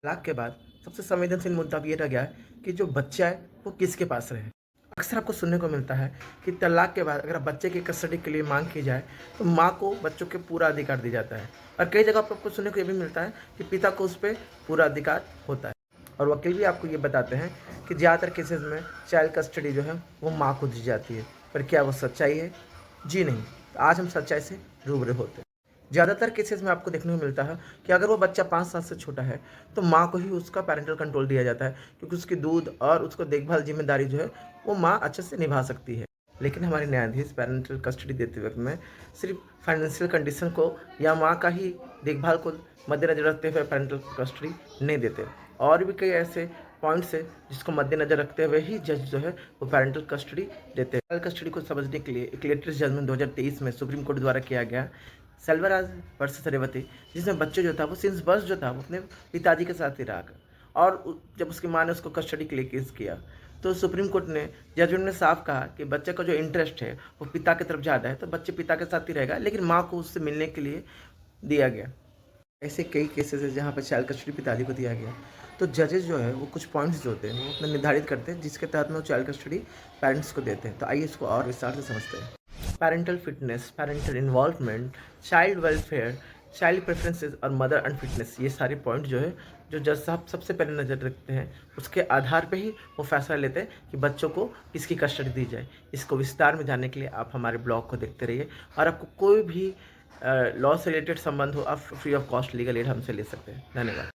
तलाक के बाद सबसे संवेदनशील मुद्दा अब ये रह गया है कि जो बच्चा है वो किसके पास रहे। अक्सर आपको सुनने को मिलता है कि तलाक के बाद अगर बच्चे की कस्टडी के लिए मांग की जाए तो माँ को बच्चों के पूरा अधिकार दिया जाता है और कई जगह पर आपको सुनने को ये भी मिलता है कि पिता को उस पर पूरा अधिकार होता है। और वकील भी आपको ये बताते हैं कि ज़्यादातर केसेस में चाइल्ड कस्टडी जो है वो माँ को दी जाती है। पर क्या वो सच्चाई है? जी नहीं। तो आज हम सच्चाई से रूबरू होते हैं। ज़्यादातर केसेस में आपको देखने को मिलता है कि अगर वो बच्चा 5 साल से छोटा है, तो माँ को ही उसका पैरेंटल कंट्रोल दिया जाता है क्योंकि उसकी दूध और उसको देखभाल ज़िम्मेदारी जो है, वो माँ अच्छे से निभा सकती है। लेकिन हमारे न्यायाधीश पैरेंटल कस्टडी देते वक़्त में सिर्फ़ फाइनेंशियल कंडीशन को या माँ का ही देखभाल को मद्देनज़र रखते हुए पैरेंटल कस्टडी नहीं देते। और भी कई ऐसे पॉइंट्स हैं जिसको मद्देनज़र रखते हुए ही जज जो है वो पैरेंटल कस्टडी देते हैं। पैरेंटल कस्टडी को समझने के लिए एक लेटेस्ट जजमेंट 2023 में सुप्रीम कोर्ट द्वारा किया गया सेल्वराज वर्सेस रेवती, जिसमें बच्चे जो था वो सिंस बर्थ जो था वो अपने पिताजी के साथ ही रहा और जब उसकी माँ ने उसको कस्टडी के लिए केस किया तो सुप्रीम कोर्ट ने जजमेंट में साफ कहा कि बच्चे का जो इंटरेस्ट है वो पिता की तरफ ज़्यादा है, तो बच्चे पिता के साथ ही रहेगा, लेकिन माँ को उससे मिलने के लिए दिया गया। ऐसे कई केसेस है जहाँ पर चाइल्ड कस्टडी पिताजी को दिया गया। तो जजेस जो है वो कुछ पॉइंट्स जो होते हैं वो अपना निर्धारित करते हैं जिसके तहत में वो चाइल्ड कस्टडी पेरेंट्स को देते हैं। तो आइए इसको और विस्तार से समझते हैं। Parental fitness, parental involvement, child welfare, child preferences और मदर अनफिटनेस, ये सारे पॉइंट जो है जो जज साहब सबसे पहले नज़र रखते हैं, उसके आधार पे ही वो फैसला लेते हैं कि बच्चों को किसकी कस्टडी दी जाए। इसको विस्तार में जानने के लिए आप हमारे ब्लॉग को देखते रहिए और आपको कोई भी लॉ से रिलेटेड संबंध हो आप free of cost legal aid हमसे ले सकते हैं। धन्यवाद।